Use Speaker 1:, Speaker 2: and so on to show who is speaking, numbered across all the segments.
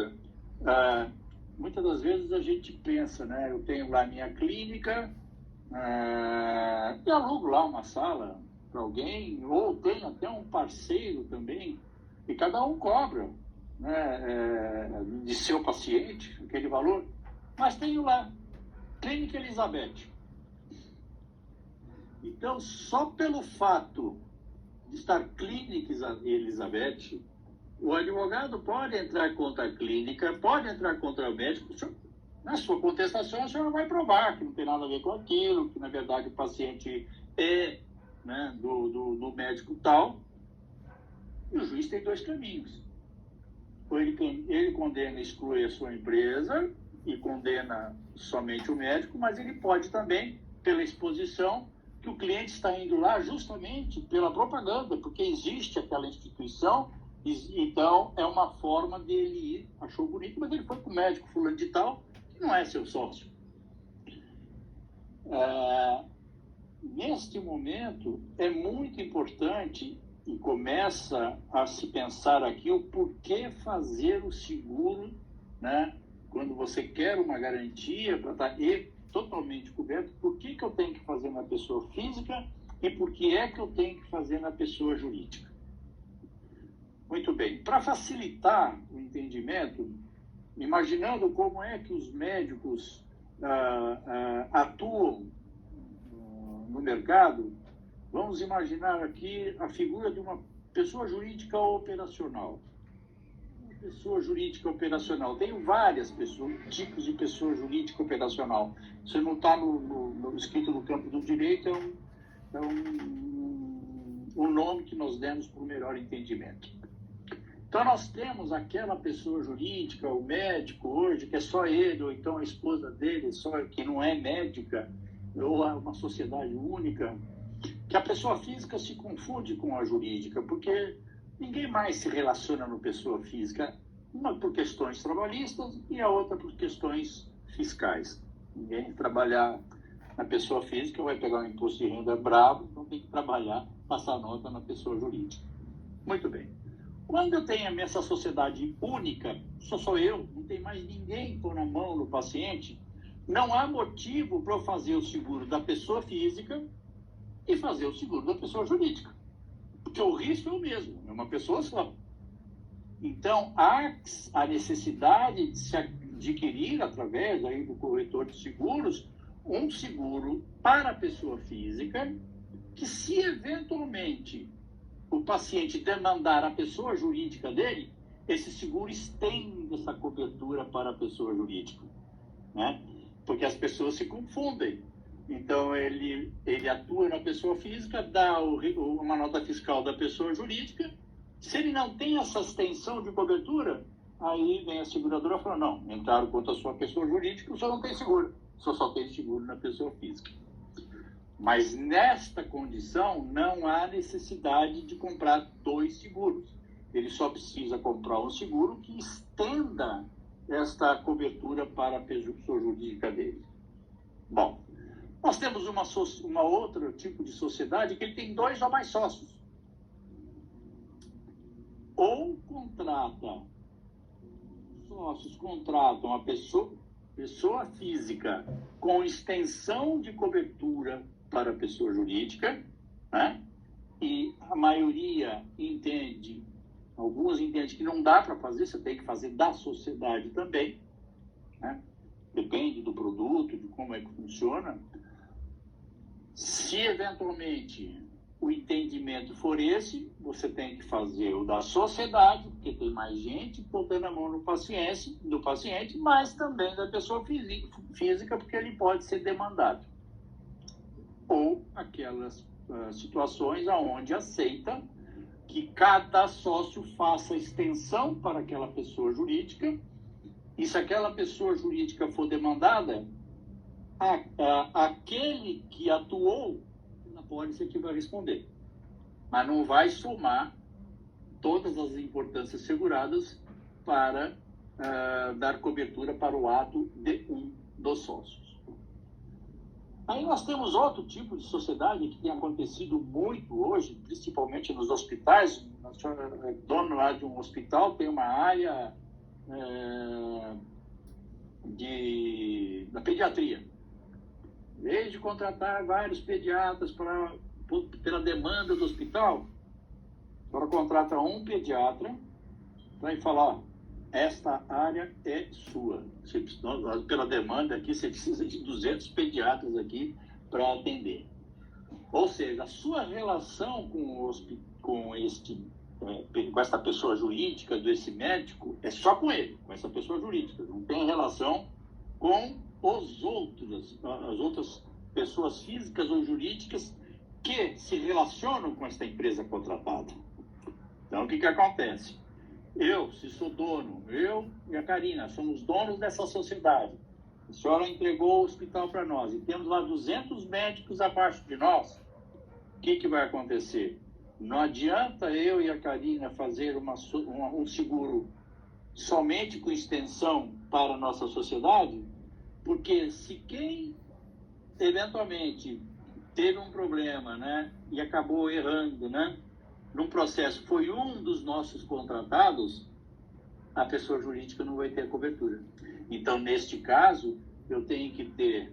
Speaker 1: pergunta. Muitas das vezes a gente pensa, né? Eu tenho lá minha clínica e alugo lá uma sala para alguém, ou tenho até um parceiro também, e cada um cobra, né, de seu paciente aquele valor. Mas tenho lá, Clínica Elizabeth. Então, só pelo fato de estar Clínica Elizabeth, o advogado pode entrar contra a clínica, pode entrar contra o médico. Na sua contestação, o senhor vai provar que não tem nada a ver com aquilo, que na verdade o paciente é, né, do médico tal. E o juiz tem dois caminhos. Ou ele condena e exclui a sua empresa e condena somente o médico, mas ele pode também, pela exposição, que o cliente está indo lá justamente pela propaganda, porque existe aquela instituição. Então, é uma forma dele ir, achou bonito, mas ele foi com o médico fulano de tal, que não é seu sócio. Neste momento, é muito importante e começa a se pensar aqui o porquê fazer o seguro, né? Quando você quer uma garantia para estar totalmente coberto, por que eu tenho que fazer na pessoa física e por que é que eu tenho que fazer na pessoa jurídica? Muito bem. Para facilitar o entendimento, imaginando como é que os médicos atuam no mercado, vamos imaginar aqui a figura de uma pessoa jurídica operacional. Uma pessoa jurídica operacional. Tem várias tipos de pessoa jurídica operacional. Você não está escrito no campo do direito, é um nome que nós demos para o melhor entendimento. Então, nós temos aquela pessoa jurídica, o médico hoje, que é só ele, ou então a esposa dele, só que não é médica, ou uma sociedade única, que a pessoa física se confunde com a jurídica, porque ninguém mais se relaciona no pessoa física, uma por questões trabalhistas e a outra por questões fiscais. Ninguém trabalhar na pessoa física vai pegar um imposto de renda bravo, então tem que trabalhar, passar nota na pessoa jurídica. Muito bem. Quando eu tenho essa sociedade única, sou eu, não tem mais ninguém pôr na mão no paciente, não há motivo para eu fazer o seguro da pessoa física e fazer o seguro da pessoa jurídica. Porque o risco é o mesmo, é uma pessoa só. Então, há a necessidade de se adquirir, através aí do corretor de seguros, um seguro para a pessoa física, que se eventualmente o paciente demandar a pessoa jurídica dele, esse seguro estende essa cobertura para a pessoa jurídica, né? Porque as pessoas se confundem. Então, ele atua na pessoa física, dá uma nota fiscal da pessoa jurídica. Se ele não tem essa extensão de cobertura, aí vem a seguradora e fala, não, entraram contra a sua pessoa jurídica, o senhor não tem seguro, o senhor só tem seguro na pessoa física. Mas nesta condição, não há necessidade de comprar dois seguros. Ele só precisa comprar um seguro que estenda esta cobertura para a pessoa jurídica dele. Bom, nós temos uma outra tipo de sociedade que ele tem dois ou mais sócios. Ou sócios contratam a pessoa física com extensão de cobertura para a pessoa jurídica, né? E a maioria entende, alguns entendem que não dá para fazer, você tem que fazer da sociedade também, né? Depende do produto, de como é que funciona. Se eventualmente o entendimento for esse, você tem que fazer o da sociedade, porque tem mais gente botando a mão no paciente, mas também da pessoa física, porque ele pode ser demandado. Ou aquelas situações onde aceita que cada sócio faça extensão para aquela pessoa jurídica, e se aquela pessoa jurídica for demandada, aquele que atuou na pólice que vai responder, mas não vai somar todas as importâncias seguradas para dar cobertura para o ato de um dos sócios. Aí nós temos outro tipo de sociedade que tem acontecido muito hoje, principalmente nos hospitais. O senhor é dono lá de um hospital, tem uma área na pediatria. Desde contratar vários pediatras pela demanda do hospital, agora contrata um pediatra para falar, ó, esta área é sua. Pela demanda aqui, você precisa de 200 pediatras aqui para atender. Ou seja, a sua relação com essa pessoa jurídica, desse médico, é só com ele, com essa pessoa jurídica. Não tem relação com as outras pessoas físicas ou jurídicas que se relacionam com essa empresa contratada. Então, o que acontece? Se sou dono, eu e a Karina, somos donos dessa sociedade. A senhora entregou o hospital para nós e temos lá 200 médicos abaixo de nós. O que vai acontecer? Não adianta eu e a Karina fazer um seguro somente com extensão para a nossa sociedade, porque se quem eventualmente teve um problema, né, e acabou errando, né, num processo, foi um dos nossos contratados, a pessoa jurídica não vai ter a cobertura. Então, neste caso, eu tenho que ter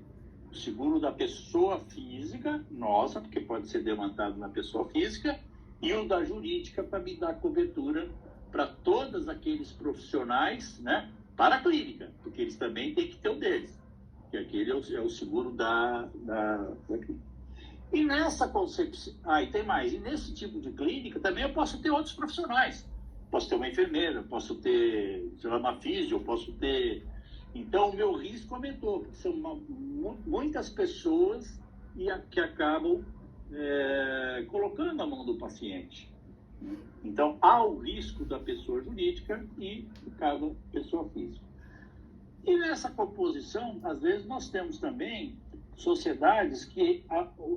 Speaker 1: o seguro da pessoa física, nossa, porque pode ser demandado na pessoa física, e o da jurídica para me dar cobertura para todos aqueles profissionais, né, para a clínica, porque eles também têm que ter o deles, que aquele é o seguro da clínica. E nessa concepção, e tem mais, e nesse tipo de clínica também eu posso ter outros profissionais. Posso ter uma enfermeira, posso ter, sei lá, uma físio, posso ter... Então o meu risco aumentou, porque são muitas pessoas que acabam colocando a mão do paciente. Então há o risco da pessoa jurídica e de cada pessoa física. E nessa composição, às vezes nós temos também sociedades que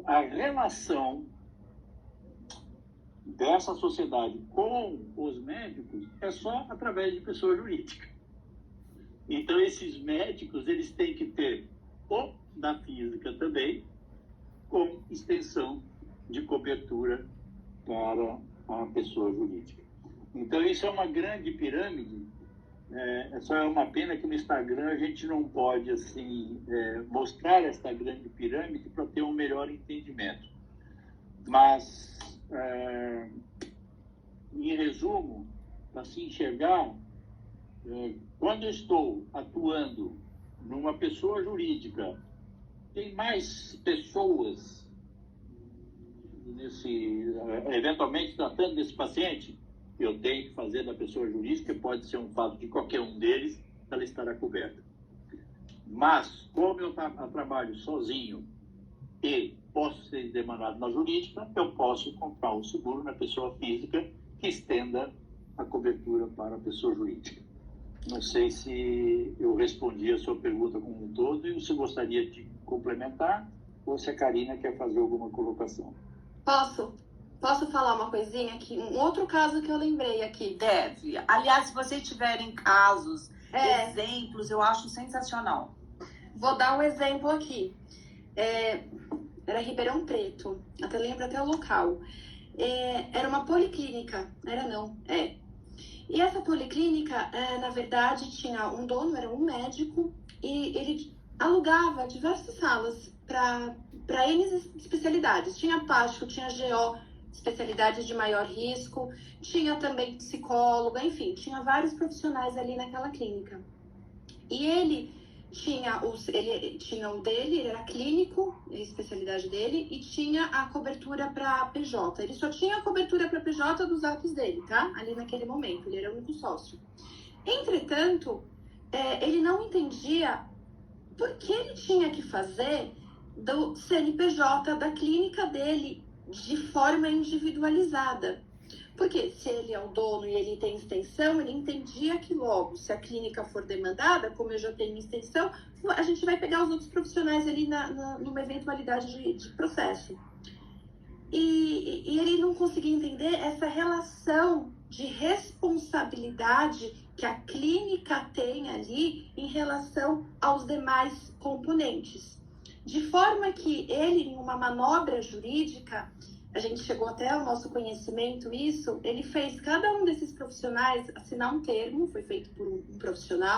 Speaker 1: a relação dessa sociedade com os médicos é só através de pessoa jurídica. Então, esses médicos, eles têm que ter o da física também, com extensão de cobertura para a pessoa jurídica. Então, isso é uma grande pirâmide. Só é uma pena que no Instagram a gente não pode assim, mostrar esta grande pirâmide para ter um melhor entendimento. Mas, em resumo, para se enxergar, quando eu estou atuando numa pessoa jurídica, tem mais pessoas eventualmente tratando desse paciente, eu tenho que fazer da pessoa jurídica, pode ser um fato de qualquer um deles, ela estará coberta. Mas, como eu trabalho sozinho e posso ser demandado na jurídica, eu posso comprar um seguro na pessoa física que estenda a cobertura para a pessoa jurídica. Não sei se eu respondi a sua pergunta como um todo e você gostaria de complementar ou se a Karina quer fazer alguma colocação.
Speaker 2: Posso falar uma coisinha aqui? Um outro caso que eu lembrei aqui.
Speaker 3: Deve. Aliás, se vocês tiverem casos, exemplos, eu acho sensacional.
Speaker 2: Vou dar um exemplo aqui. Era Ribeirão Preto, lembro até o local. Era uma policlínica, E essa policlínica, na verdade, tinha um dono, era um médico, e ele alugava diversas salas para N especialidades. Tinha plástico, tinha GO, especialidades de maior risco, tinha também psicóloga, enfim, tinha vários profissionais ali naquela clínica. E ele tinha o dele, ele era clínico, a especialidade dele, e tinha a cobertura para PJ. Ele só tinha a cobertura para PJ dos atos dele, tá? Ali naquele momento, ele era o único sócio. Entretanto, ele não entendia por que ele tinha que fazer do CNPJ da clínica dele de forma individualizada. Porque se ele é o dono e ele tem extensão, ele entendia que logo, se a clínica for demandada, como eu já tenho extensão, a gente vai pegar os outros profissionais ali numa eventualidade de processo. E ele não conseguia entender essa relação de responsabilidade que a clínica tem ali em relação aos demais componentes. De forma que ele, em uma manobra jurídica, a gente chegou até ao nosso conhecimento isso, ele fez cada um desses profissionais assinar um termo, foi feito por um profissional,